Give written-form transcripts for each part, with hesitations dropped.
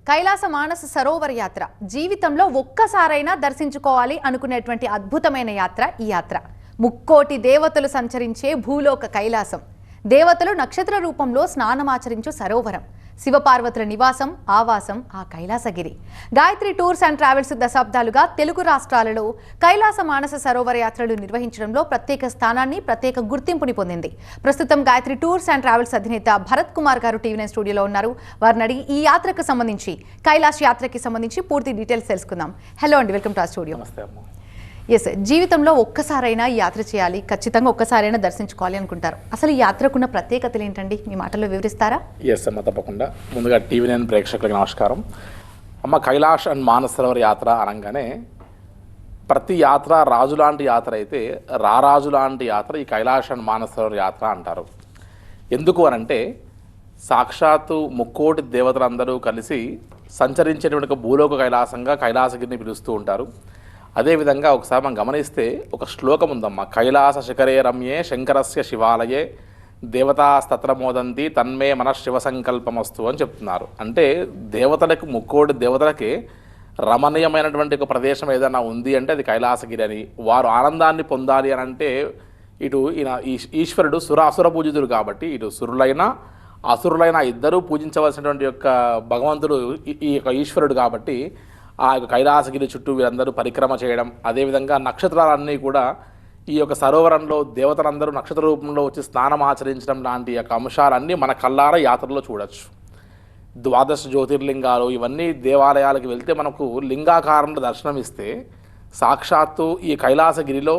కైలాస మానస సరోవర యాత్ర జీవితంలో ఒక్కసారైనా దర్శించుకోవాలి అనుకునేటువంటి అద్భుతమైన యాత్ర ఈ యాత్ర. ముక్కోటి దేవతలు సంచరించే భూలోక కైలాసం, దేవతలు నక్షత్ర రూపంలో స్నానమాచరించు సరోవరం, శివపార్వతుల నివాసం ఆవాసం ఆ Kailasagiri. Gayatri tours and travels దశాబ్దాలుగా తెలుగు రాష్ట్రాలలో కైలాస మానస సరోవర యాత్రలు నిర్వహించడంలో ప్రత్యేక స్థానాన్ని, ప్రత్యేక గుర్తింపుని పొందింది. ప్రస్తుతం గాయత్రి టూర్స్ అండ్ ట్రావెల్స్ అధినేత భరత్ కుమార్ గారు టీవీ9 స్టూడియోలో ఉన్నారు. వారిని అడిగి ఈ యాత్రకు సంబంధించి, కైలాష్ యాత్రకి సంబంధించి పూర్తి డీటెయిల్స్ తెలుసుకుందాం. హలో అండి, వెల్కమ్ టు ఆ స్టూడియో. ఎస్, జీవితంలో ఒక్కసారైనా ఈ యాత్ర చేయాలి, ఖచ్చితంగా ఒక్కసారైనా దర్శించుకోవాలి అనుకుంటారు. అసలు ఈ యాత్రకున్న ప్రత్యేకతలు ఏంటండి, మీ మాటల్లో వివరిస్తారా? ఎస్ అమ్మ, తప్పకుండా. ముందుగా టీవీ9 ప్రేక్షకులకు నమస్కారం. అమ్మ, కైలాష్ అండ్ మానస సరోవర్ యాత్ర అనగానే ప్రతి యాత్ర రాజు లాంటి యాత్ర అయితే రారాజు లాంటి యాత్ర ఈ కైలాష్ అండ్ మానస సరోవర్ యాత్ర అంటారు. ఎందుకు అనంటే సాక్షాత్తు ముక్కోటి దేవతలందరూ కలిసి సంచరించేటువంటి భూలోక కైలాసంగా కైలాసగిరిని పిలుస్తూ ఉంటారు. అదేవిధంగా ఒకసారి మనం గమనిస్తే ఒక శ్లోకం ఉందమ్మా, కైలాస శిఖరే రమ్యే శంకరస్య శివాలయే దేవతాస్తత్ర మోదంతి తన్మే మన శివ సంకల్పమస్తు అని చెప్తున్నారు. అంటే దేవతలకు, ముక్కోటి దేవతలకి రమణీయమైనటువంటి ఒక ప్రదేశం ఏదైనా ఉంది అంటే అది కైలాసగిరి అని, వారు ఆనందాన్ని పొందాలి అని అంటే ఇటు ఈశ్వరుడు అసుర పూజితుడు కాబట్టి ఇటు సురులైన అసురులైన ఇద్దరూ పూజించవలసినటువంటి యొక్క భగవంతుడు ఈ యొక్క ఈశ్వరుడు కాబట్టి ఆ యొక్క కైలాసగిరి చుట్టూ వీరందరూ పరిక్రమ చేయడం, అదేవిధంగా నక్షత్రాలన్నీ కూడా ఈ యొక్క సరోవరంలో దేవతలందరూ నక్షత్ర రూపంలో వచ్చి స్నానం ఆచరించడం లాంటి యొక్క అంశాలన్నీ మన కళ్ళారా యాత్రలో చూడొచ్చు. ద్వాదశ జ్యోతిర్లింగాలు ఇవన్నీ దేవాలయాలకు వెళ్తే మనకు లింగాకారంలో దర్శనం ఇస్తే సాక్షాత్తు ఈ కైలాసగిరిలో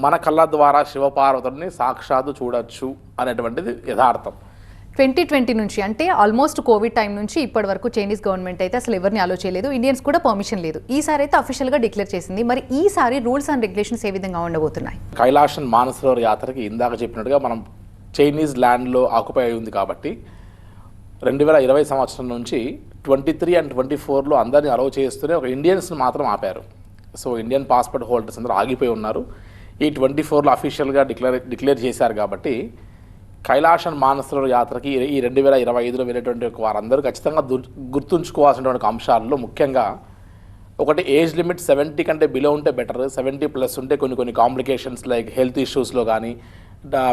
మన కళ్ళ ద్వారా శివపార్వతుడిని సాక్షాత్తు చూడొచ్చు అనేటువంటిది యథార్థం. 2020 నుంచి, అంటే ఆల్మోస్ట్ కోవిడ్ టైం నుంచి ఇప్పటి వరకు చైనీస్ గవర్నమెంట్ అయితే అసలు ఎవరిని అలో చేయలేదు, ఇండియన్స్ కూడా పర్మిషన్ లేదు. ఈసారి అయితే అఫీషియల్గా డిక్లేర్ చేసింది. మరి ఈసారి రూల్స్ అండ్ రెగ్యులేషన్స్ ఏ విధంగా ఉండబోతున్నాయి? కైలాష్ అండ్ మానస సరోవర్ యాత్రకి ఇందాక చెప్పినట్టుగా మనం చైనీస్ ల్యాండ్లో ఆక్యుపై అయి ఉంది కాబట్టి 2020 సంవత్సరం నుంచి 23 అండ్ 24లో అందరినీ అలౌ చేస్తూనే ఒక ఇండియన్స్ని మాత్రం ఆపారు. సో ఇండియన్ పాస్పోర్ట్ హోల్డర్స్ అందరూ ఆగిపోయి ఉన్నారు. ఈ 24లో అఫీషియల్గా డిక్లేర్ చేశారు కాబట్టి కైలాష్ అండ్ మానస సరోవర్ యాత్రకి ఈ 2025లో వెళ్ళేటువంటి వారందరూ ఖచ్చితంగా గుర్తుంచుకోవాల్సినటువంటి అంశాల్లో ముఖ్యంగా ఒకటి, ఏజ్ లిమిట్ 70 కంటే బిలో ఉంటే బెటర్. 70+ ఉంటే కొన్ని కాంప్లికేషన్స్ లైక్ హెల్త్ ఇష్యూస్లో కానీ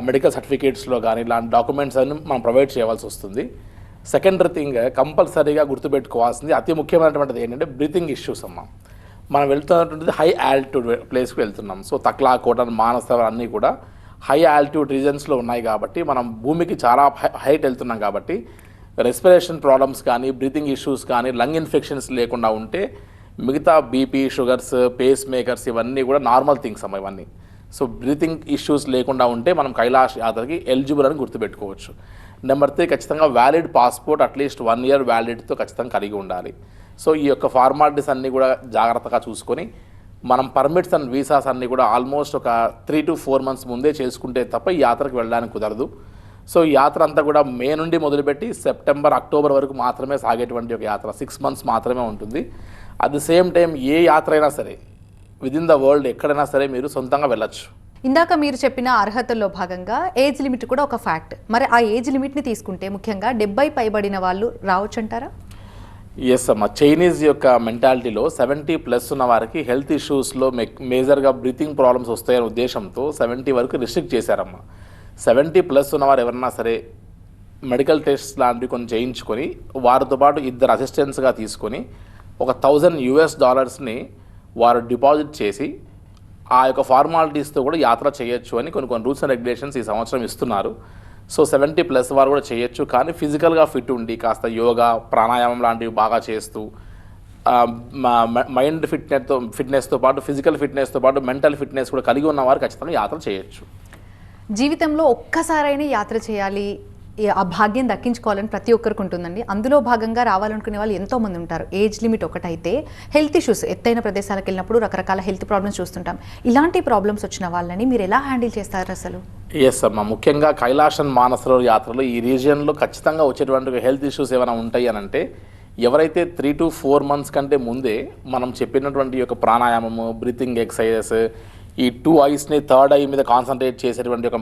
మెడికల్ సర్టిఫికేట్స్లో కానీ ఇలాంటి డాక్యుమెంట్స్ అన్ని మనం ప్రొవైడ్ చేయాల్సి వస్తుంది. సెకండరీ థింగ్ కంపల్సరీగా గుర్తుపెట్టుకోవాల్సింది అతి ముఖ్యమైనటువంటిది ఏంటంటే బ్రీతింగ్ ఇష్యూస్ అమ్మ. మనం వెళ్తున్నటువంటిది హై ఆల్టిట్యూడ్ ప్లేస్కి వెళ్తున్నాం. సో తక్లా, కోటన్, మానస సరోవర్ అన్నీ కూడా హై ఆల్టిట్యూడ్ రీజన్స్లో ఉన్నాయి కాబట్టి మనం భూమికి చాలా హైట్ వెళ్తున్నాం కాబట్టి రెస్పిరేషన్ ప్రాబ్లమ్స్ కానీ బ్రీతింగ్ ఇష్యూస్ కానీ లంగ్ ఇన్ఫెక్షన్స్ లేకుండా ఉంటే మిగతా బీపీ, షుగర్స్, పేస్ మేకర్స్ ఇవన్నీ కూడా నార్మల్ థింగ్స్ అమ్మ ఇవన్నీ. సో బ్రీతింగ్ ఇష్యూస్ లేకుండా ఉంటే మనం కైలాష్ యాత్రకి ఎలిజిబుల్ అని గుర్తుపెట్టుకోవచ్చు. నెంబర్ 3, ఖచ్చితంగా వ్యాలిడ్ పాస్పోర్ట్ అట్లీస్ట్ 1 ఇయర్ వ్యాలిడ్తో ఖచ్చితంగా కలిగి ఉండాలి. సో ఈ యొక్క ఫార్మాలిటీస్ అన్నీ కూడా జాగ్రత్తగా చూసుకొని మనం పర్మిట్స్ అండ్ వీసాస్ అన్నీ కూడా ఆల్మోస్ట్ ఒక 3 to 4 మంత్స్ ముందే చేసుకుంటే తప్ప ఈ యాత్రకు వెళ్ళడానికి కుదరదు. సో ఈ యాత్ర అంతా కూడా మే నుండి మొదలుపెట్టి సెప్టెంబర్, అక్టోబర్ వరకు మాత్రమే సాగేటువంటి ఒక యాత్ర, 6 మంత్స్ మాత్రమే ఉంటుంది. అట్ ది సేమ్ టైం ఏ యాత్ర అయినా సరే విదిన్ ద వరల్డ్ ఎక్కడైనా సరే మీరు సొంతంగా వెళ్ళొచ్చు. ఇందాక మీరు చెప్పిన అర్హతల్లో భాగంగా ఏజ్ లిమిట్ కూడా ఒక ఫ్యాక్ట్. మరి ఆ ఏజ్ లిమిట్ని తీసుకుంటే ముఖ్యంగా 70 పైబడిన వాళ్ళు రావచ్చు అంటారా? ఎస్ అమ్మ, చైనీస్ యొక్క మెంటాలిటీలో 70+ ఉన్న వారికి హెల్త్ ఇష్యూస్లో మేజర్గా బ్రీతింగ్ ప్రాబ్లమ్స్ వస్తాయనే ఉద్దేశంతో 70 వరకు రిస్ట్రిక్ట్ చేశారమ్మ. 70+ ఉన్నవారు ఎవరన్నా సరే మెడికల్ టెస్ట్ లాంటివి కొన్ని చేయించుకొని వారితో పాటు 2 అసిస్టెంట్స్గా తీసుకొని ఒక $1,000 వారు డిపాజిట్ చేసి ఆ యొక్క ఫార్మాలిటీస్తో కూడా యాత్ర చేయొచ్చు అని కొన్ని రూల్స్ అండ్ రెగ్యులేషన్స్ ఈ సంవత్సరం ఇస్తున్నారు. సో 70+ వారు కూడా చేయొచ్చు, కానీ ఫిజికల్గా ఫిట్ ఉండి కాస్త యోగా, ప్రాణాయామం లాంటివి బాగా చేస్తూ మైండ్ ఫిట్నెస్తో పాటు ఫిజికల్ ఫిట్నెస్తో పాటు మెంటల్ ఫిట్నెస్ కూడా కలిగి ఉన్నవారు ఖచ్చితంగా యాత్ర చేయొచ్చు. జీవితంలో ఒక్కసారైనా యాత్ర చేయాలి, ఆ భాగ్యం దక్కించుకోవాలని ప్రతి ఒక్కరికి ఉంటుందండి. అందులో భాగంగా రావాలనుకునే వాళ్ళు ఎంతోమంది ఉంటారు. ఏజ్ లిమిట్ ఒకటైతే హెల్త్ ఇష్యూస్, ఎత్తైన ప్రదేశాలకు వెళ్ళినప్పుడు రకరకాల హెల్త్ ప్రాబ్లమ్స్ చూస్తుంటాం. ఇలాంటి ప్రాబ్లమ్స్ వచ్చిన వాళ్ళని మీరు ఎలా హ్యాండిల్ చేస్తారు అసలు? ఎస్ అమ్మ, ముఖ్యంగా కైలాష్ అండ్ మానస సరోవర్ యాత్రలో ఈ రీజియన్లో ఖచ్చితంగా వచ్చేటువంటి హెల్త్ ఇష్యూస్ ఏమైనా ఉంటాయి అని అంటే ఎవరైతే 3 to 4 మంత్స్ కంటే ముందే మనం చెప్పినటువంటి యొక్క ప్రాణాయామము, బ్రీతింగ్ ఎక్సర్సైజెస్, ఈ 2 ఐస్ని 3rd ఐ మీద కాన్సన్ట్రేట్ చేసేటువంటి ఒక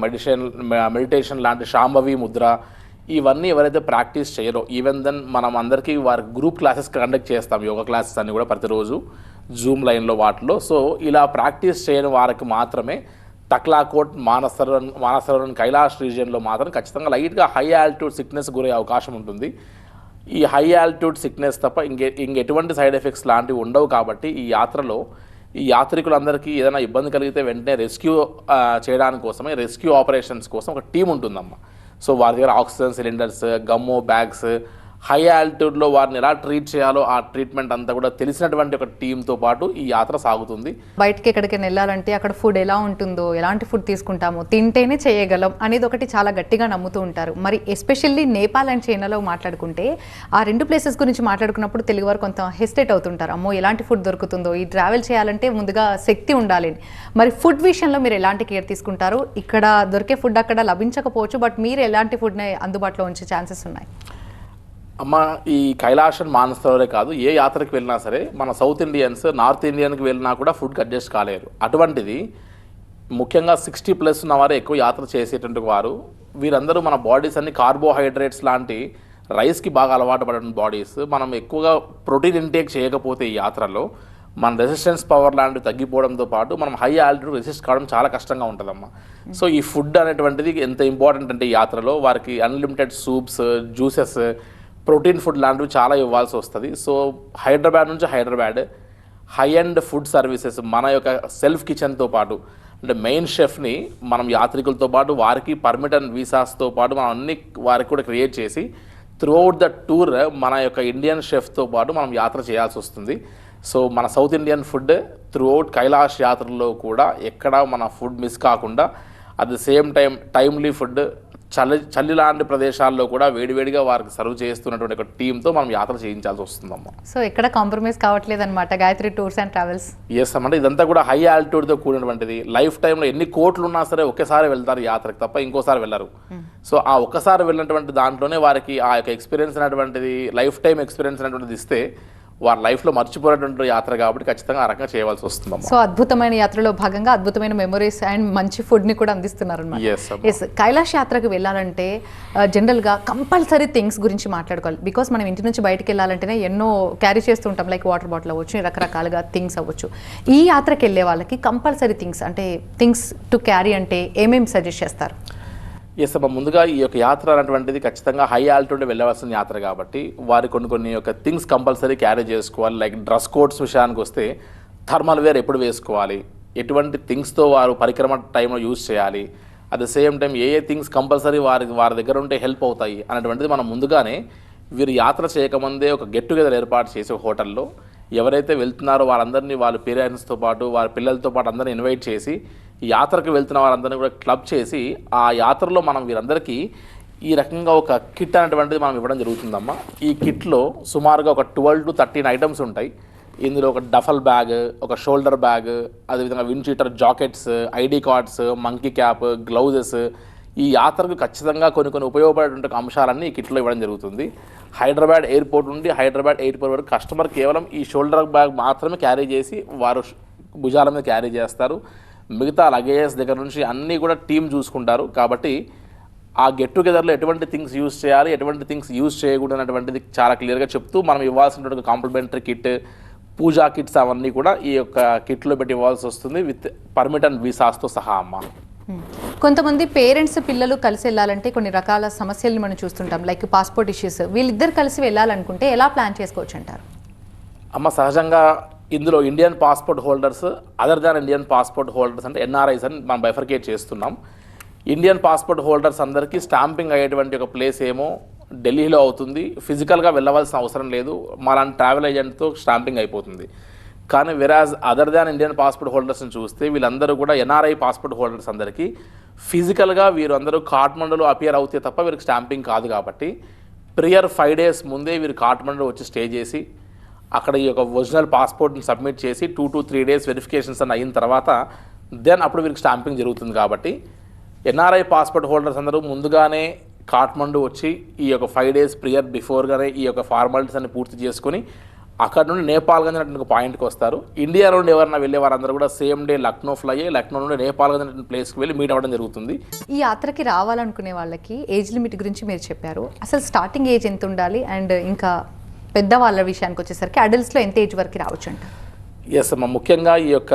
మెడిటేషన్ లాంటి శాంభవి ముద్ర ఇవన్నీ ఎవరైతే ప్రాక్టీస్ చేయరో ఈవెన్ దెన్ మనం అందరికీ వారి గ్రూప్ క్లాసెస్ కండక్ట్ చేస్తాం, యోగా క్లాసెస్ అన్ని కూడా ప్రతిరోజు జూమ్ లైన్లో వాటిలో. సో ఇలా ప్రాక్టీస్ చేయని వారికి మాత్రమే తక్లాకోట్, మానసరోవర్, కైలాష్ రీజియన్లో మాత్రం ఖచ్చితంగా లైట్గా హై ఆల్టిట్యూడ్ సిక్నెస్ గురయ్యే అవకాశం ఉంటుంది. ఈ హై ఆల్టిట్యూడ్ సిక్నెస్ తప్ప ఇంకెటువంటి సైడ్ ఎఫెక్ట్స్ లాంటివి ఉండవు. కాబట్టి ఈ యాత్రలో ఈ యాత్రికులందరికీ ఏదైనా ఇబ్బంది కలిగితే వెంటనే రెస్క్యూ చేయడానికి కోసమే రెస్క్యూ ఆపరేషన్స్ కోసం ఒక టీం ఉంటుందమ్మా. సో వారి దగ్గర ఆక్సిజన్ సిలిండర్స్, గమ్మో బ్యాగ్స్, హై ఆల్టిట్యూడ్లో వారిని ఎలా ట్రీట్ చేయాలో ఆ ట్రీట్మెంట్ అంతా కూడా తెలిసినటువంటి ఒక టీంతో పాటు ఈ యాత్ర సాగుతుంది. బయటకి ఎక్కడికైనా వెళ్ళాలంటే అక్కడ ఫుడ్ ఎలా ఉంటుందో, ఎలాంటి ఫుడ్ తీసుకుంటామో, తింటేనే చేయగలం అనేది ఒకటి చాలా గట్టిగా నమ్ముతూ ఉంటారు. మరి ఎస్పెషల్లీ నేపాల్ అండ్ చైనాలో మాట్లాడుకుంటే ఆ రెండు ప్లేసెస్ గురించి మాట్లాడుకున్నప్పుడు తెలుగు వారు కొంత హెసిటేట్ అవుతుంటారు. అమ్మో ఎలాంటి ఫుడ్ దొరుకుతుందో, ఈ ట్రావెల్ చేయాలంటే ముందుగా శక్తి ఉండాలి. మరి ఫుడ్ విషయంలో మీరు ఎలాంటి కేర్ తీసుకుంటారు? ఇక్కడ దొరికే ఫుడ్ అక్కడ లభించకపోవచ్చు, బట్ మీరు ఎలాంటి ఫుడ్ని అందుబాటులో ఉంచే ఛాన్సెస్ ఉన్నాయి? అమ్మ, ఈ కైలాష్ అండ్ మానసరోవరే కాదు, ఏ యాత్రకి వెళ్ళినా సరే మన సౌత్ ఇండియన్స్ నార్త్ ఇండియన్కి వెళ్ళినా కూడా ఫుడ్కి అడ్జస్ట్ కాలేరు. అటువంటిది ముఖ్యంగా 60+ ఉన్న వారు ఎక్కువ యాత్ర చేసేటువంటి వారు. వీరందరూ మన బాడీస్ అన్ని కార్బోహైడ్రేట్స్ లాంటి రైస్కి బాగా అలవాటు పడిన బాడీస్. మనం ఎక్కువగా ప్రోటీన్ ఇంటేక్ చేయకపోతే ఈ యాత్రలో మన రెసిస్టెన్స్ పవర్ లాంటివి తగ్గిపోవడంతో పాటు మనం హై ఆల్టిట్యూడ్ రెసిస్ట్ కావడం చాలా కష్టంగా ఉంటుందమ్మా. సో ఈ ఫుడ్ అనేటువంటిది ఎంత ఇంపార్టెంట్ అంటే ఈ యాత్రలో వారికి unlimited soups, juices, protein food లాంటివి చాలా ఇవ్వాల్సి వస్తుంది. సో హైదరాబాద్ నుంచి హై అండ్ ఫుడ్ సర్వీసెస్ మన యొక్క సెల్ఫ్ కిచెన్తో పాటు అంటే మెయిన్ షెఫ్ని మనం యాత్రికులతో పాటు వారికి పర్మిట్ అండ్ వీసాస్తో పాటు మనం అన్ని వారికి కూడా క్రియేట్ చేసి త్రూఅవుట్ ద టూర్ మన యొక్క ఇండియన్ షెఫ్తో పాటు మనం యాత్ర చేయాల్సి వస్తుంది. సో మన south Indian food throughout Kailash యాత్రలో కూడా ఎక్కడ మన ఫుడ్ మిస్ కాకుండా at the same timely food చలి లాంటి ప్రదేశాల్లో కూడా వేడివేడిగా వారికి సర్వ్ చేస్తున్నటువంటి ఒక టీంతో మనం యాత్ర చేయించాల్సి వస్తుందమ్మా. సో ఎక్కడ కాంప్రమైజ్ కావట్లేదు అనమాట Gayatri tours and travels. Yes అమ్మంటే ఇదంతా కూడా హై ఆల్టిట్యూడ్తో కూడినటువంటిది. లైఫ్ టైంలో ఎన్ని కోట్లు ఉన్నా సరే ఒకేసారి వెళ్తారు యాత్రకు తప్ప ఇంకోసారి వెళ్ళరు. సో ఆ ఒక్కసారి వెళ్ళినటువంటి దాంట్లోనే వారికి ఆ యొక్క ఎక్స్పీరియన్స్ అనేటువంటిది లైఫ్ టైం ఎక్స్పీరియన్స్ అనేటువంటిది ఇస్తే వారి లైఫ్లో మర్చిపోయినటువంటి యాత్ర కాబట్టి ఖచ్చితంగా ఆ రకంగా చేయవలసి వస్తుంది. సో అద్భుతమైన యాత్రలో భాగంగా అద్భుతమైన మెమరీస్ అండ్ మంచి ఫుడ్ని కూడా అందిస్తున్నారు అనమాట. ఎస్, కైలాష్ యాత్రకు వెళ్ళాలంటే జనరల్గా కంపల్సరీ థింగ్స్ గురించి మాట్లాడుకోవాలి. బికాస్ మనం ఇంటి నుంచి బయటకు వెళ్ళాలంటేనే ఎన్నో క్యారీ చేస్తుంటాం, లైక్ వాటర్ బాటిల్ అవ్వచ్చు, రకరకాలుగా థింగ్స్ అవ్వచ్చు. ఈ యాత్రకు వెళ్ళే వాళ్ళకి కంపల్సరీ థింగ్స్ అంటే థింగ్స్ టు క్యారీ అంటే ఏమేమి సజెస్ట్ చేస్తారు? ఎస్ అమ్మ, ముందుగా ఈ యొక్క యాత్ర అనేటువంటిది ఖచ్చితంగా హై ఆల్టిట్యూడ్ వెళ్ళవలసిన యాత్ర కాబట్టి వారి కొన్ని యొక్క థింగ్స్ కంపల్సరీ క్యారీ చేసుకోవాలి. లైక్ డ్రెస్ కోడ్స్ విషయానికి వస్తే థర్మల్ వేర్ ఎప్పుడు వేసుకోవాలి, ఎటువంటి థింగ్స్తో వారు పరిక్రమ టైంలో యూజ్ చేయాలి, at the same time A things compulsory వారి దగ్గర ఉంటే హెల్ప్ అవుతాయి అనేటువంటిది మనం ముందుగానే వీరు యాత్ర చేయకముందే ఒక గెట్ టుగెదర్ ఏర్పాటు చేసి హోటల్లో ఎవరైతే వెళ్తున్నారో వాళ్ళందరినీ వాళ్ళ పేరెంట్స్తో పాటు వారి పిల్లలతో పాటు అందరినీ ఇన్వైట్ చేసి యాత్రకు వెళ్తున్న వారందరినీ కూడా క్లబ్ చేసి ఆ యాత్రలో మనం వీరందరికీ ఈ రకంగా ఒక కిట్ అనేటువంటిది మనం ఇవ్వడం జరుగుతుందమ్మా. ఈ కిట్లో సుమారుగా ఒక 12 to 13 ఐటమ్స్ ఉంటాయి. ఇందులో ఒక డఫల్ బ్యాగ్, ఒక షోల్డర్ బ్యాగ్, అదేవిధంగా wind cheater jackets, ID cards, monkey cap, gloves, ఈ యాత్రకు ఖచ్చితంగా కొన్ని ఉపయోగపడేటువంటి అంశాలన్నీ ఈ కిట్లో ఇవ్వడం జరుగుతుంది. హైదరాబాద్ ఎయిర్పోర్ట్ నుండి హైదరాబాద్ ఎయిర్పోర్ట్ వరకు కస్టమర్ కేవలం ఈ షోల్డర్ బ్యాగ్ మాత్రమే క్యారీ చేసి వారు భుజాల మీద క్యారీ చేస్తారు. మిగతా లగేజెస్ దగ్గర నుంచి అన్నీ కూడా టీం చూసుకుంటారు. కాబట్టి ఆ గెట్ టుగెదర్లో ఎటువంటి థింగ్స్ యూజ్ చేయాలి, ఎటువంటి థింగ్స్ యూజ్ చేయకూడదు అనేటువంటిది చాలా క్లియర్గా చెప్తూ మనం ఇవ్వాల్సినటువంటి కాంప్లిమెంటరీ కిట్, పూజా కిట్స్ అవన్నీ కూడా ఈ యొక్క కిట్లో పెట్టి ఇవ్వాల్సి వస్తుంది విత్ పర్మిట్ అండ్ వీసాస్తో సహా అమ్మ. కొంతమంది పేరెంట్స్ పిల్లలు కలిసి వెళ్ళాలంటే కొన్ని రకాల సమస్యలను మనం చూస్తుంటాం, లైక్ పాస్పోర్ట్ ఇష్యూస్. వీళ్ళిద్దరు కలిసి వెళ్ళాలనుకుంటే ఎలా ప్లాన్ చేసుకోవచ్చు అంటారు? అమ్మ, సహజంగా ఇందులో Indian passport holders, other than Indian passport holders అంటే ఎన్ఆర్ఐస్ అని మనం బైఫర్కేట్ చేస్తున్నాం. ఇండియన్ పాస్పోర్ట్ హోల్డర్స్ అందరికీ స్టాంపింగ్ అయ్యేటువంటి ఒక ప్లేస్ ఏమో ఢిల్లీలో అవుతుంది. ఫిజికల్గా వెళ్ళవలసిన అవసరం లేదు, మాలాంటి ట్రావెల్ ఏజెంట్తో స్టాంపింగ్ అయిపోతుంది. కానీ వెరాజ్ అదర్ దాన్ ఇండియన్ పాస్పోర్ట్ హోల్డర్స్ని చూస్తే వీళ్ళందరూ కూడా ఎన్ఆర్ఐ పాస్పోర్ట్ హోల్డర్స్ అందరికీ ఫిజికల్గా వీరు అందరూ కాఠ్మండూలో అపియర్ అవుతే తప్ప వీరికి స్టాంపింగ్ కాదు. కాబట్టి ప్రియర్ 5 days ముందే వీరు కాఠ్మండూ వచ్చి స్టే చేసి అక్కడ ఈ యొక్క ఒరిజినల్ పాస్పోర్ట్ని సబ్మిట్ చేసి 2 to 3 days వెరిఫికేషన్స్ అని అయిన తర్వాత దెన్ అప్పుడు వీరికి స్టాంపింగ్ జరుగుతుంది. కాబట్టి ఎన్ఆర్ఐ పాస్పోర్ట్ హోల్డర్స్ అందరూ ముందుగానే కాఠ్మండూ వచ్చి ఈ యొక్క 5 days ప్రియర్ బిఫోర్గానే ఈ యొక్క ఫార్మాలిటీస్ అన్ని పూర్తి చేసుకుని అక్కడ నుండి నేపాల్గంజ్ అనేటువంటి ఒక పాయింట్కి వస్తారు. ఇండియా నుండి ఎవరైనా వెళ్ళే వారందరూ కూడా సేమ్ డే లక్నో ఫ్లై అయ్యి లక్నో నుండి నేపాల్గంజ్ అనేటువంటి ప్లేస్కి వెళ్ళి మీట్ అవ్వడం జరుగుతుంది. ఈ యాత్రకి రావాలనుకునే వాళ్ళకి ఏజ్ లిమిట్ గురించి మీరు చెప్పారు. అసలు స్టార్టింగ్ ఏజ్ ఎంత ఉండాలి అండ్ ఇంకా పెద్దవాళ్ళ విషయానికి వచ్చేసరికి అడల్ట్స్లో ఎంత ఏజ్ వరకు రావచ్చు అంట? ఎస్ అమ్మ, ముఖ్యంగా ఈ యొక్క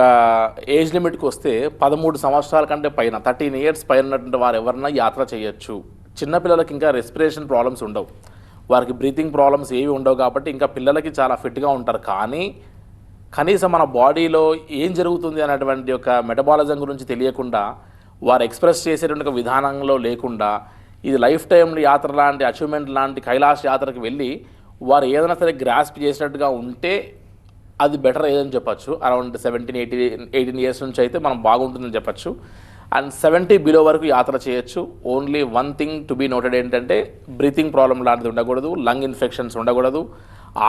ఏజ్ లిమిట్కి వస్తే 13 సంవత్సరాల కంటే పైన 13 ఇయర్స్ పైన ఉన్నటువంటి వారు ఎవరైనా యాత్ర చేయొచ్చు. చిన్నపిల్లలకి ఇంకా రెస్పిరేషన్ ప్రాబ్లమ్స్ ఉండవు, వారికి బ్రీతింగ్ ప్రాబ్లమ్స్ ఏవి ఉండవు కాబట్టి ఇంకా పిల్లలకి చాలా ఫిట్గా ఉంటారు. కానీ కనీసం మన బాడీలో ఏం జరుగుతుంది అనేటువంటి ఒక మెటబాలిజం గురించి తెలియకుండా, వారు ఎక్స్ప్రెస్ చేసేటువంటి ఒక విధానంలో లేకుండా, ఇది లైఫ్ టైం యాత్ర లాంటి అచీవ్మెంట్ లాంటి కైలాష్ యాత్రకు వెళ్ళి వారు ఏదైనా సరే గ్రాస్ప్ చేసినట్టుగా ఉంటే అది బెటర్ ఏదని చెప్పచ్చు. అరౌండ్ 17-18 ఇయర్స్ నుంచి అయితే మనం బాగుంటుందని చెప్పచ్చు. అండ్ 70 బిలో వరకు యాత్ర చేయొచ్చు. Only one thing to be noted ఏంటంటే బ్రీతింగ్ ప్రాబ్లం లాంటిది ఉండకూడదు, లంగ్ ఇన్ఫెక్షన్స్ ఉండకూడదు,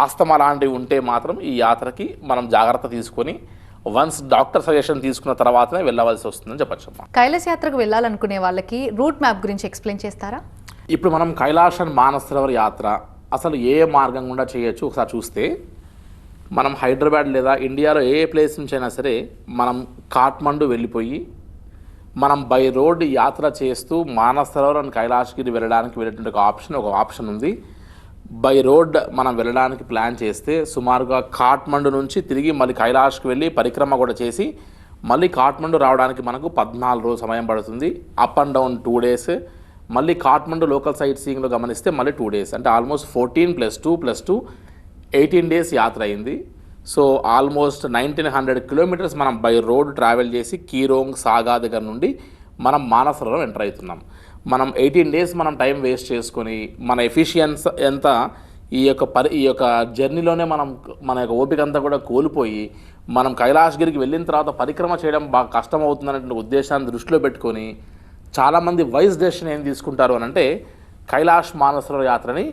ఆస్తమా లాంటివి ఉంటే మాత్రం ఈ యాత్రకి మనం జాగ్రత్త తీసుకొని వన్స్ డాక్టర్ సజెషన్ తీసుకున్న తర్వాతనే వెళ్ళవలసి వస్తుందని చెప్పచ్చు. కైలాస యాత్రకు వెళ్ళాలనుకునే వాళ్ళకి రూట్ మ్యాప్ గురించి ఎక్స్ప్లెయిన్ చేస్తారా? ఇప్పుడు మనం కైలాష్ అండ్ మానసరోవర్ యాత్ర అసలు ఏ మార్గం గుండా చేయొచ్చు ఒకసారి చూస్తే, మనం హైదరాబాద్ లేదా ఇండియాలో ఏ ప్లేస్ నుంచి అయినా సరే మనం కాఠ్మండు వెళ్ళిపోయి మనం బై రోడ్ యాత్ర చేస్తూ మానసరోవర్ అండ్ కైలాష్గిరి వెళ్ళడానికి వెళ్ళేటువంటి ఒక ఆప్షన్ ఉంది. బై రోడ్ మనం వెళ్ళడానికి ప్లాన్ చేస్తే సుమారుగా కాఠ్మండు నుంచి తిరిగి మళ్ళీ కైలాష్కి వెళ్ళి పరిక్రమ కూడా చేసి మళ్ళీ కాఠ్మండు రావడానికి మనకు 14 రోజులు సమయం పడుతుంది. Up and down 2 days. మళ్ళీ కాఠ్మండు లోకల్ సైట్ సీయింగ్లో గమనిస్తే మళ్ళీ 2 days, అంటే ఆల్మోస్ట్ 14 + 2 18 days యాత్ర అయింది. సో ఆల్మోస్ట్ 1900 kilometers మనం బై రోడ్ ట్రావెల్ చేసి కీరోంగ్ సాగా దగ్గర నుండి మనం మానసరోవరం ఎంటర్ అవుతున్నాం. మనం 18 days మనం టైం వేస్ట్ చేసుకొని మన ఎఫిషియన్స్ ఎంత ఈ యొక్క జర్నీలోనే మన యొక్క ఓపిక అంతా కూడా కోల్పోయి మనం కైలాష్గిరికి వెళ్ళిన తర్వాత పరిక్రమ చేయడం బాగా కష్టం అవుతుందనే ఉద్దేశాన్ని దృష్టిలో పెట్టుకొని చాలామంది వైస్ డెసిషన్ ఏం తీసుకుంటారు అని అంటే కైలాష్ మానసరోవర్ యాత్రని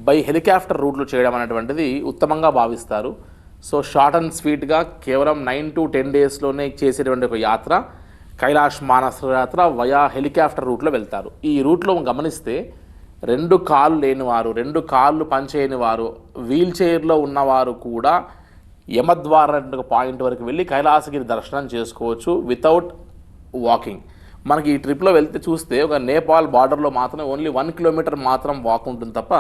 బై హెలికాప్టర్ రూట్లో చేయడం అనేటువంటిది ఉత్తమంగా భావిస్తారు. సో షార్ట్ అండ్ స్వీట్గా కేవలం 9 to 10 daysలోనే చేసేటువంటి ఒక యాత్ర కైలాష్ మానసరోవర్ యాత్ర వయా హెలికాప్టర్ రూట్లో వెళ్తారు. ఈ రూట్లో గమనిస్తే 2 కాళ్ళు లేనివారు, 2 కాళ్ళు పనిచేయని వారు, వీల్ చైర్లో ఉన్నవారు కూడా యమద్వార ఒక పాయింట్ వరకు వెళ్ళి కైలాసగిరి దర్శనం చేసుకోవచ్చు వితౌట్ వాకింగ్. మనకి ఈ ట్రిప్లో వెళ్తే చూస్తే ఒక నేపాల్ బార్డర్లో మాత్రమే ఓన్లీ 1 kilometer మాత్రం వాక్ ఉంటుంది తప్ప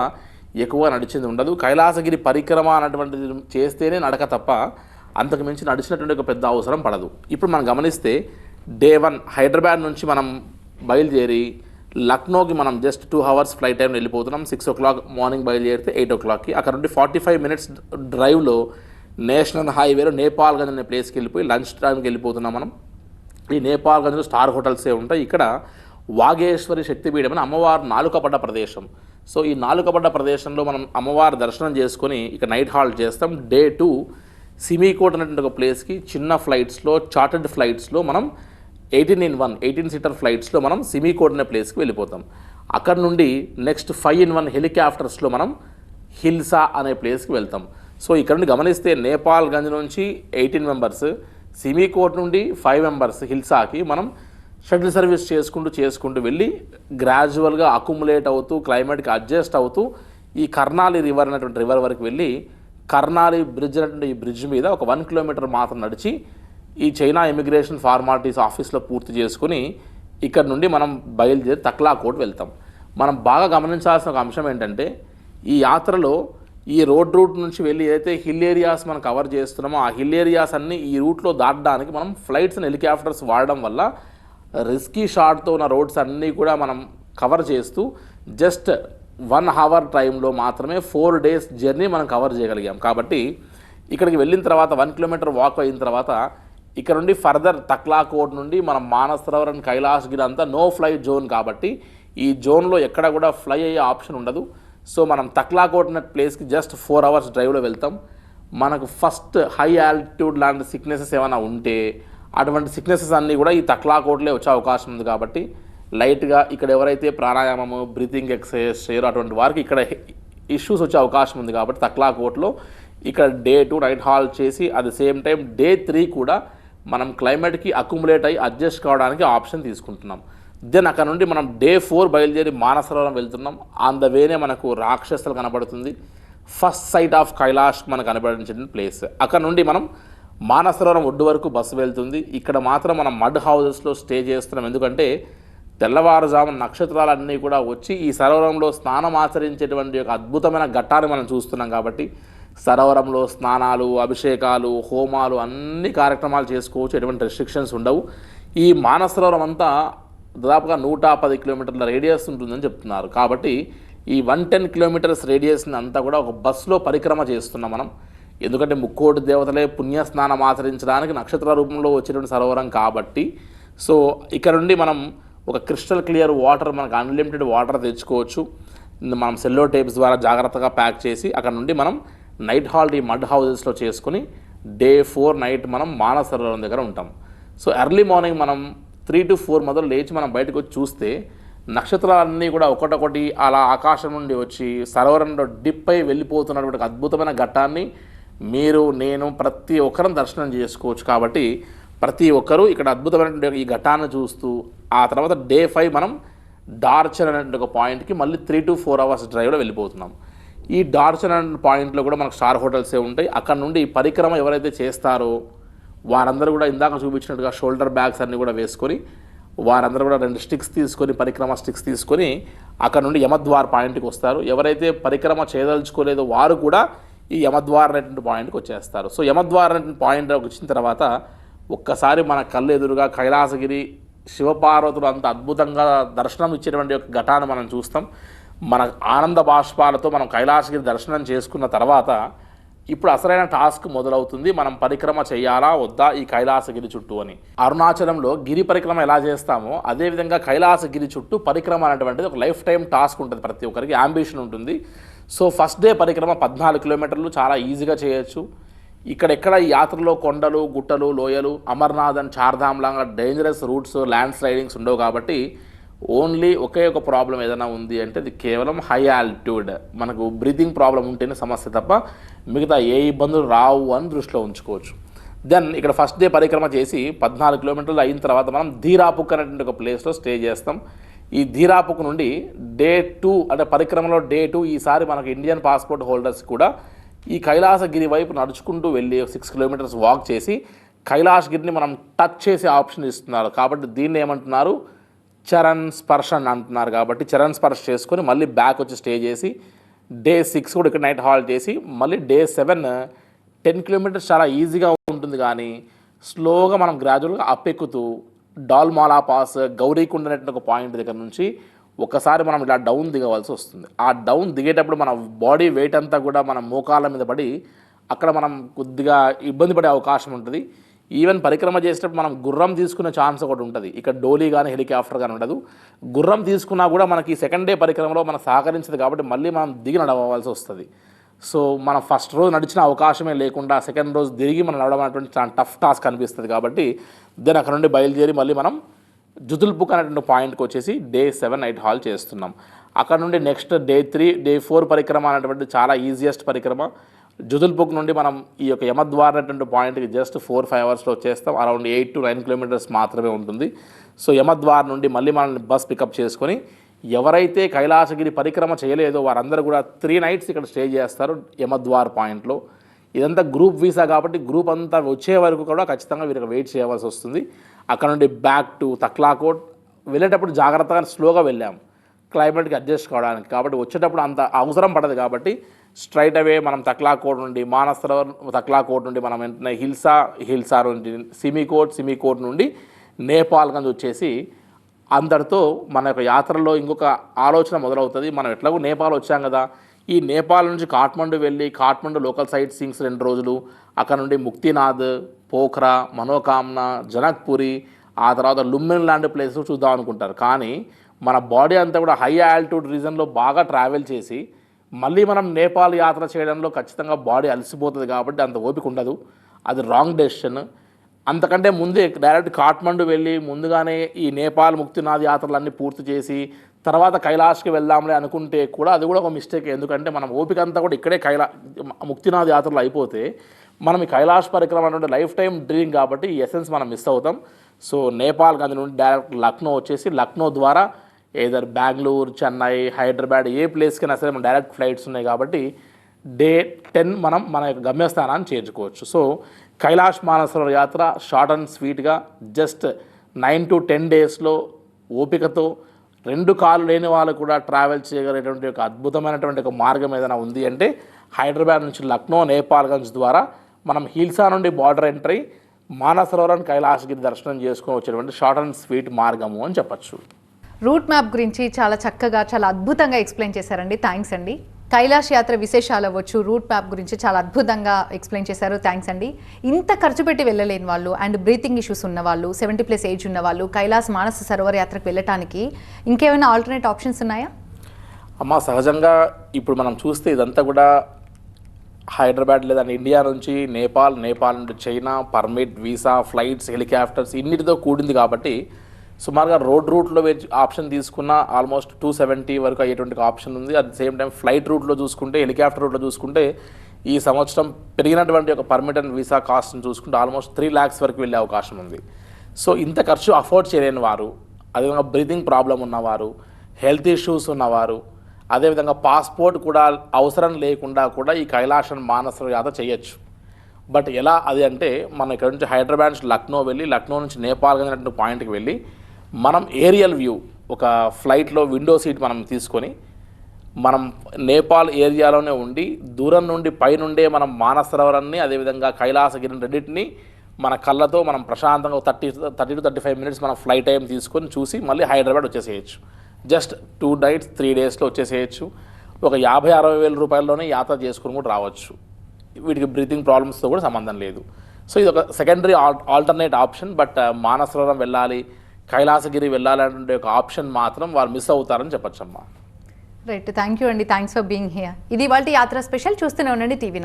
ఎక్కువ నడిచింది ఉండదు. కైలాసగిరి పరిక్రమ అన్నటువంటిది చేస్తేనే నడక తప్ప అంతకు మించి నడిచినటువంటి ఒక పెద్ద అవసరం పడదు. ఇప్పుడు మనం గమనిస్తే Day 1 హైదరాబాద్ నుంచి మనం బయలుదేరి లక్నోకి మనం జస్ట్ 2 hours ఫ్లైట్ టైం వెళ్ళిపోతున్నాం. 6 o'clock మార్నింగ్ బయలుదేరితే 8 o'clockకి అక్కడ నుండి 45 minutes డ్రైవ్లో నేషనల్ హైవేలో నేపాల్గంజ్ అనే ప్లేస్కి వెళ్ళిపోయి లంచ్ టైంకి వెళ్ళిపోతున్నాం. మనం ఈ నేపాల్గంజ్లో స్టార్ హోటల్సే ఉంటాయి. ఇక్కడ వాగేశ్వరి శక్తిపీఠం అని అమ్మవారు నాలుకపడ్డ ప్రదేశం. సో ఈ నాలుకపడ్డ ప్రదేశంలో మనం అమ్మవారి దర్శనం చేసుకొని ఇక నైట్ హాల్ట్ చేస్తాం. Day 2 సిమీకోట్ అనేటువంటి ఒక ప్లేస్కి చిన్న ఫ్లైట్స్లో చార్టర్డ్ ఫ్లైట్స్లో మనం 18-in-1 ఫ్లైట్స్లో మనం సిమీకోట్ అనే ప్లేస్కి వెళ్ళిపోతాం. అక్కడ నుండి నెక్స్ట్ 5-in-1 హెలికాప్టర్స్లో మనం హిల్సా అనే ప్లేస్కి వెళ్తాం. సో ఇక్కడ నుండి గమనిస్తే నేపాల్గంజ్ నుంచి 18 members, సిమీకోట్ నుండి 5 members హిల్సాకి మనం షటిల్ సర్వీస్ చేసుకుంటూ వెళ్ళి గ్రాడ్యువల్గా అక్యుములేట్ అవుతూ క్లైమేట్కి అడ్జస్ట్ అవుతూ ఈ కర్నాలి రివర్ అనేటువంటి రివర్ వరకు వెళ్ళి కర్నాలి బ్రిడ్జ్ అనేటువంటి ఈ బ్రిడ్జ్ మీద ఒక 1 kilometer మాత్రం నడిచి ఈ చైనా ఇమిగ్రేషన్ ఫార్మాలిటీస్ ఆఫీస్లో పూర్తి చేసుకుని ఇక్కడ నుండి మనం బయలుదేరి తక్లాకోట్ వెళ్తాం. మనం బాగా గమనించాల్సిన ఒక అంశం ఏంటంటే ఈ యాత్రలో ఈ రోడ్ రూట్ నుంచి వెళ్ళి ఏదైతే హిల్ ఏరియాస్ మనం కవర్ చేస్తున్నామో ఆ హిల్ ఏరియాస్ అన్నీ ఈ రూట్లో దాటడానికి మనం ఫ్లైట్స్ అండ్ హెలికాప్టర్స్ వాడడం వల్ల రిస్కీ షాట్తో ఉన్న రోడ్స్ అన్నీ కూడా మనం కవర్ చేస్తూ జస్ట్ 1 hour టైంలో మాత్రమే 4 days జర్నీ మనం కవర్ చేయగలిగాం. కాబట్టి ఇక్కడికి వెళ్ళిన తర్వాత 1 kilometer వాక్ అయిన తర్వాత ఇక్కడ నుండి ఫర్దర్ తక్లాకోట్ నుండి మనం మానసరోవర్ అండ్ కైలాసగిరి అంతా నో ఫ్లై జోన్ కాబట్టి ఈ జోన్లో ఎక్కడ కూడా ఫ్లై అయ్యే ఆప్షన్ ఉండదు. సో మనం తక్లాకోట్ అనే ప్లేస్కి జస్ట్ 4 hours డ్రైవ్లో వెళ్తాం. మనకు ఫస్ట్ హై ఆల్టిట్యూడ్ లాంటి సిక్నెసెస్ ఏమైనా ఉంటే అటువంటి సిక్నెసెస్ అన్నీ కూడా ఈ తక్లాకోట్లే వచ్చే అవకాశం ఉంది. కాబట్టి లైట్గా ఇక్కడ ఎవరైతే ప్రాణాయామము బ్రీతింగ్ ఎక్సర్సైజ్ చేయరో అటువంటి వారికి ఇక్కడ ఇష్యూస్ వచ్చే అవకాశం ఉంది. కాబట్టి తక్లాకోట్లో ఇక్కడ Day 2 నైట్ హాల్ట్ చేసి at the same time Day 3 కూడా మనం క్లైమేట్కి అక్యుములేట్ అయ్యి అడ్జస్ట్ కావడానికి ఆప్షన్ తీసుకుంటున్నాం. దెన్ అక్కడ నుండి మనం Day 4 బయలుదేరి మానసరోవరం వెళ్తున్నాం. ఆన్ ద వేనే మనకు రాక్షసులు కనబడుతుంది. ఫస్ట్ సైట్ ఆఫ్ కైలాష్ మనకు కనబడించిన ప్లేస్. అక్కడ నుండి మనం మానసరోవరం ఒడ్డు వరకు బస్సు వెళ్తుంది. ఇక్కడ మాత్రం మనం మడ్ హౌజెస్లో స్టే చేస్తున్నాం, ఎందుకంటే తెల్లవారుజామున నక్షత్రాలన్నీ కూడా వచ్చి ఈ సరోవరంలో స్నానం ఆచరించేటువంటి ఒక అద్భుతమైన ఘట్టాన్ని మనం చూస్తున్నాం. కాబట్టి సరోవరంలో స్నానాలు, అభిషేకాలు, హోమాలు అన్ని కార్యక్రమాలు చేసుకోవచ్చు, ఎటువంటి రెస్ట్రిక్షన్స్ ఉండవు. ఈ మానసరోవరం అంతా దాదాపుగా 110 కిలోమీటర్ల రేడియస్ ఉంటుందని చెప్తున్నారు. కాబట్టి ఈ 110 కిలోమీటర్స్ రేడియస్ని అంతా కూడా ఒక బస్సులో పరిక్రమ చేస్తున్నాం మనం. ఎందుకంటే ముక్కోటి దేవతలే పుణ్యస్నానం ఆచరించడానికి నక్షత్ర రూపంలో వచ్చేటువంటి సరోవరం కాబట్టి. సో ఇక్కడ నుండి మనం ఒక క్రిస్టల్ క్లియర్ వాటర్, మనకు అన్లిమిటెడ్ వాటర్ తెచ్చుకోవచ్చు. మనం సెల్లో టేప్స్ ద్వారా జాగ్రత్తగా ప్యాక్ చేసి అక్కడ నుండి మనం నైట్ హాల్ట్ ఈ మడ్ హౌజెస్లో చేసుకుని డే 4 నైట్ మనం మానసరోవరం దగ్గర ఉంటాం. సో ఎర్లీ మార్నింగ్ మనం 3 to 4 మొదలు లేచి మనం బయటకు వచ్చి చూస్తే నక్షత్రాలన్నీ కూడా ఒకటొకటి అలా ఆకాశం నుండి వచ్చి సరోవరంలో డిప్ అయి వెళ్ళిపోతున్నటువంటి అద్భుతమైన ఘట్టాన్ని మీరు, నేను, ప్రతి ఒక్కరం దర్శనం చేసుకోవచ్చు. కాబట్టి ప్రతి ఒక్కరూ ఇక్కడ అద్భుతమైనటువంటి ఈ ఘట్టాన్ని చూస్తూ ఆ తర్వాత డే 5 మనం డార్చన్ అనేటువంటి ఒక పాయింట్కి మళ్ళీ 3 to 4 అవర్స్ డ్రైవ్లో వెళ్ళిపోతున్నాం. ఈ డార్చన్ అనే పాయింట్లో కూడా మనకు స్టార్ హోటల్సే ఉంటాయి. అక్కడ నుండి పరిక్రమ ఎవరైతే చేస్తారో వారందరూ కూడా ఇందాక చూపించినట్టుగా షోల్డర్ బ్యాగ్స్ అన్నీ కూడా వేసుకొని వారందరూ కూడా 2 స్టిక్స్ తీసుకొని, పరిక్రమ స్టిక్స్ తీసుకొని అక్కడ నుండి యమద్వార్ పాయింట్కి వస్తారు. ఎవరైతే పరిక్రమ చేయదలుచుకోలేదో వారు కూడా ఈ యమద్వార్ అనేటువంటి పాయింట్కి వచ్చేస్తారు. సో యమద్వార్ అనేటువంటి పాయింట్ వచ్చిన తర్వాత ఒక్కసారి మన కళ్ళు ఎదురుగా కైలాసగిరి శివపార్వతులు అంత అద్భుతంగా దర్శనం ఇచ్చేటువంటి ఒక ఘటాన్ని మనం చూస్తాం. మన ఆనంద బాష్పాలతో మనం కైలాసగిరి దర్శనం చేసుకున్న తర్వాత ఇప్పుడు అసలైన టాస్క్ మొదలవుతుంది. మనం పరిక్రమ చేయాలా వద్దా ఈ కైలాసగిరి చుట్టూ అని. అరుణాచలంలో గిరి పరిక్రమ ఎలా చేస్తామో అదేవిధంగా కైలాసగిరి చుట్టూ పరిక్రమ అనేటువంటిది ఒక లైఫ్ టైం టాస్క్ ఉంటుంది, ప్రతి ఒక్కరికి యాంబిషన్ ఉంటుంది. సో ఫస్ట్ డే పరిక్రమ 14 కిలోమీటర్లు చాలా ఈజీగా చేయొచ్చు. ఇక్కడెక్కడ ఈ యాత్రలో కొండలు, గుట్టలు, లోయలు, అమర్నాథ్ అండ్ చార్ధామ్ లాగా డేంజరస్ రూట్స్, ల్యాండ్ స్లైడింగ్స్ ఉండవు. కాబట్టి ఓన్లీ ఒకే ఒక ప్రాబ్లం ఏదైనా ఉంది అంటే అది కేవలం హై ఆల్టిట్యూడ్, మనకు బ్రీతింగ్ ప్రాబ్లం ఉంటేనే సమస్య తప్ప మిగతా ఏ ఇబ్బందులు రావు అని దృష్టిలో ఉంచుకోవచ్చు. దెన్ ఇక్కడ ఫస్ట్ డే పరిక్రమ చేసి 14 కిలోమీటర్లు అయిన తర్వాత మనం ధీరాపుక్ అనేటువంటి ఒక ప్లేస్లో స్టే చేస్తాం. ఈ ధీరాపుక్ నుండి డే 2 అంటే పరిక్రమలో డే 2 ఈసారి మనకు ఇండియన్ పాస్పోర్ట్ హోల్డర్స్ కూడా ఈ కైలాసగిరి వైపు నడుచుకుంటూ వెళ్ళి 6 కిలోమీటర్స్ వాక్ చేసి కైలాసగిరిని మనం టచ్ చేసే ఆప్షన్ ఇస్తున్నారు. కాబట్టి దీన్ని ఏమంటున్నారు, చరణ్ స్పర్శ అని అంటున్నారు. కాబట్టి చరణ్ స్పర్శ చేసుకొని మళ్ళీ బ్యాక్ వచ్చి స్టే చేసి డే 6 కూడా ఇక్కడ నైట్ హాల్ట్ చేసి మళ్ళీ డే 7 10 కిలోమీటర్స్ చాలా ఈజీగా ఉంటుంది. కానీ స్లోగా మనం గ్రాడ్యువల్గా అప్ ఎక్కుతూ డాల్మాలా పాస్, గౌరీకుండ అనేటువంటి ఒక పాయింట్ దగ్గర నుంచి ఒకసారి మనం ఇలా డౌన్ దిగవలసి వస్తుంది. ఆ డౌన్ దిగేటప్పుడు మన బాడీ వెయిట్ అంతా కూడా మన మోకాళ్ళ మీద పడి అక్కడ మనం కొద్దిగా ఇబ్బంది పడే అవకాశం ఉంటుంది. ఈవెన్ పరిక్రమ చేసేటప్పుడు మనం గుర్రం తీసుకునే ఛాన్స్ ఒకటి ఉంటుంది. ఇక్కడ డోలీ కానీ హెలికాప్టర్ కానీ ఉండదు. గుర్రం తీసుకున్నా కూడా మనకి సెకండ్ డే పరిక్రమలో మనకు సహకరించదు కాబట్టి మళ్ళీ మనం దిగి నడవలసి వస్తుంది. సో మనం ఫస్ట్ రోజు నడిచిన అవకాశమే లేకుండా సెకండ్ రోజు తిరిగి మనం నడవడం అనేటువంటి చాలా టఫ్ టాస్క్ అనిపిస్తుంది. కాబట్టి దెన్ అక్కడ నుండి బయలుదేరి మళ్ళీ మనం జుతుల్పుక్ అనేటువంటి పాయింట్కి వచ్చేసి డే 7 నైట్ హాల్ చేస్తున్నాం. అక్కడ నుండి నెక్స్ట్ డే 3, డే 4 పరిక్రమ అనేటువంటి చాలా ఈజియెస్ట్ పరిక్రమ. జుతుల్పుక్ నుండి మనం ఈ యొక్క యమద్వార్ అనేటువంటి పాయింట్కి జస్ట్ 4-5 అవర్స్లో వచ్చేస్తాం. అరౌండ్ 8 to 9 కిలోమీటర్స్ మాత్రమే ఉంటుంది. సో యమద్వార్ నుండి మళ్ళీ మనల్ని బస్ పికప్ చేసుకొని ఎవరైతే కైలాసగిరి పరిక్రమ చేయలేదో వారందరూ కూడా 3 నైట్స్ ఇక్కడ స్టే చేస్తారు యమద్వార్ పాయింట్లో. ఇదంతా గ్రూప్ వీసా కాబట్టి గ్రూప్ అంతా వచ్చే వరకు కూడా ఖచ్చితంగా వీరికి వెయిట్ చేయవలసి వస్తుంది. అక్కడ నుండి బ్యాక్ టు తక్లాకోట్ వెళ్ళేటప్పుడు జాగ్రత్తగా స్లోగా వెళ్ళాము క్లైమేట్కి అడ్జస్ట్ కావడానికి. కాబట్టి వచ్చేటప్పుడు అంత అవసరం పడదు. కాబట్టి స్ట్రైట్ అవే మనం తక్లాకోట్ నుండి మానసరోవర్, తక్లాకోట్ నుండి మనం వెంటనే హిల్సా నుండి సిమికోట్ నుండి నేపాల్గంజ్ వచ్చేసి అందరితో మన యొక్క యాత్రలో ఇంకొక ఆలోచన మొదలవుతుంది. మనం ఎట్లాగో నేపాల్ వచ్చాం కదా, ఈ నేపాల్ నుంచి కాఠ్మండు వెళ్ళి కాఠ్మండు లోకల్ సైట్ సీయింగ్స్ 2 రోజులు, అక్కడ నుండి ముక్తినాథ్, పోఖ్రా, మనోకామ్నా, జనక్పురి, ఆ తర్వాత లుమ్మెన్ లాంటి ప్లేసెస్ చూద్దాం అనుకుంటారు. కానీ మన బాడీ అంతా కూడా హై ఆల్టిట్యూడ్ రీజన్లో బాగా ట్రావెల్ చేసి మళ్ళీ మనం నేపాల్ యాత్ర చేయడంలో ఖచ్చితంగా బాడీ అలసిపోతుంది. కాబట్టి అంత ఓపిక ఉండదు, అది రాంగ్ డెసిషన్. అంతకంటే ముందే డైరెక్ట్ కాఠ్మండు వెళ్ళి ముందుగానే ఈ నేపాల్ ముక్తినాథ్ యాత్రలన్నీ పూర్తి చేసి తర్వాత కైలాష్కి వెళ్దాంలే అనుకుంటే కూడా అది కూడా ఒక మిస్టేక్. ఎందుకంటే మనం ఓపిక అంతా కూడా ఇక్కడే ముక్తినాథ్ యాత్రలు అయిపోతే మనం ఈ కైలాష్ పరిక్రమ అంటే లైఫ్ టైం డ్రీమ్ కాబట్టి ఈ ఎసెన్స్ మనం మిస్ అవుతాం. సో నేపాల్ గంది నుండి డైరెక్ట్ లక్నో వచ్చేసి లక్నో ద్వారా ఏదర్ బెంగళూరు, చెన్నై, హైదరాబాద్ ఏ ప్లేస్కైనా సరే మన డైరెక్ట్ ఫ్లైట్స్ ఉన్నాయి. కాబట్టి డే 10 మనం మన యొక్క గమ్యస్థానాన్ని చేర్చుకోవచ్చు. సో కైలాష్ మానసరోవర్ యాత్ర షార్ట్ అండ్ స్వీట్గా జస్ట్ 9 to 10 డేస్లో ఓపికతో 2 కాళ్ళు లేని వాళ్ళు కూడా ట్రావెల్ చేయగలిగేటువంటి ఒక అద్భుతమైనటువంటి ఒక మార్గం ఏదైనా ఉంది అంటే హైదరాబాద్ నుంచి లక్నో, నేపాల్గంజ్ ద్వారా మనం హిల్సా నుండి బార్డర్ ఎంటర్ అయ్యి మానసరోవర్ కైలాసగిరి దర్శనం చేసుకొని వచ్చేటువంటి షార్ట్ అండ్ స్వీట్ మార్గము అని చెప్పచ్చు. రూట్ మ్యాప్ గురించి చాలా చక్కగా చాలా అద్భుతంగా ఎక్స్ప్లెయిన్ చేశారండి. థ్యాంక్స్ అండి. కైలాష్ యాత్ర విశేషాలు అవ్వచ్చు, రూట్ మ్యాప్ గురించి చాలా అద్భుతంగా ఎక్స్ప్లెయిన్ చేశారు. థ్యాంక్స్ అండి. ఇంత ఖర్చు పెట్టి వెళ్ళలేని వాళ్ళు అండ్ బ్రీతింగ్ ఇష్యూస్ ఉన్న వాళ్ళు, 70+ ఏజ్ ఉన్న వాళ్ళు కైలాస్ మానస సరోవర్ యాత్రకు వెళ్ళటానికి ఇంకేమైనా ఆల్టర్నేట్ ఆప్షన్స్ ఉన్నాయా? అమ్మ, సహజంగా ఇప్పుడు మనం చూస్తే ఇదంతా కూడా హైదరాబాద్ లేదా ఇండియా నుంచి నేపాల్ నుండి China, permit, visa, flights, helicopters ఇన్నిటితో కూడింది కాబట్టి సుమారుగా రోడ్ రూట్లో ఆప్షన్ తీసుకున్న ఆల్మోస్ట్ 270 వరకు అయ్యేటువంటి ఆప్షన్ ఉంది. At the same time flight రూట్లో చూసుకుంటే, హెలికాప్టర్ రూట్లో చూసుకుంటే ఈ సంవత్సరం పెరిగినటువంటి ఒక పర్మిట్ అండ్ వీసా కాస్ట్ని చూసుకుంటే ఆల్మోస్ట్ 3 lakhs వరకు వెళ్ళే అవకాశం ఉంది. సో ఇంత ఖర్చు అఫోర్డ్ చేయలేని వారు, అదేవిధంగా బ్రీతింగ్ ప్రాబ్లం ఉన్నవారు, హెల్త్ ఇష్యూస్ ఉన్నవారు, అదేవిధంగా పాస్పోర్ట్ కూడా అవసరం లేకుండా కూడా ఈ కైలాష్ మానసరోవర్ యాత్ర చేయొచ్చు. బట్ ఎలా అది అంటే మనం ఇక్కడ నుంచి హైదరాబాద్ నుంచి లక్నో వెళ్ళి, లక్నో నుంచి నేపాల్గంజ్ అనేటువంటి పాయింట్కి వెళ్ళి మనం ఏరియల్ వ్యూ ఒక ఫ్లైట్లో విండో సీట్ మనం తీసుకొని మనం నేపాల్ ఏరియాలోనే ఉండి దూరం నుండి పైనుండే మనం మానసరోవరాన్ని అదేవిధంగా కైలాసగిరిని రెండింటిని మన కళ్ళతో మనం ప్రశాంతంగా 30 to 35 minutes మనం ఫ్లైట్ టైం తీసుకొని చూసి మళ్ళీ హైదరాబాద్ వచ్చేసేయచ్చు. జస్ట్ 2 nights 3 daysలో వచ్చేసేయచ్చు. ఒక 50-60 వేల రూపాయల్లోనే యాత్ర చేసుకుని కూడా రావచ్చు. వీటికి బ్రీతింగ్ ప్రాబ్లమ్స్తో కూడా సంబంధం లేదు. సో ఇది ఒక secondary alternate option. But Mansarovar వెళ్ళాలి, కైలాసగిరి వెళ్ళాలనే ఒక ఆప్షన్ మాత్రం వారు మిస్ అవుతారని చెప్పచ్చమ్మా. రైట్, థ్యాంక్ యూ అండి. Thanks for being here. ఇది ఇవాల్టి యాత్ర స్పెషల్. చూస్తూనే ఉండండి టీవీ.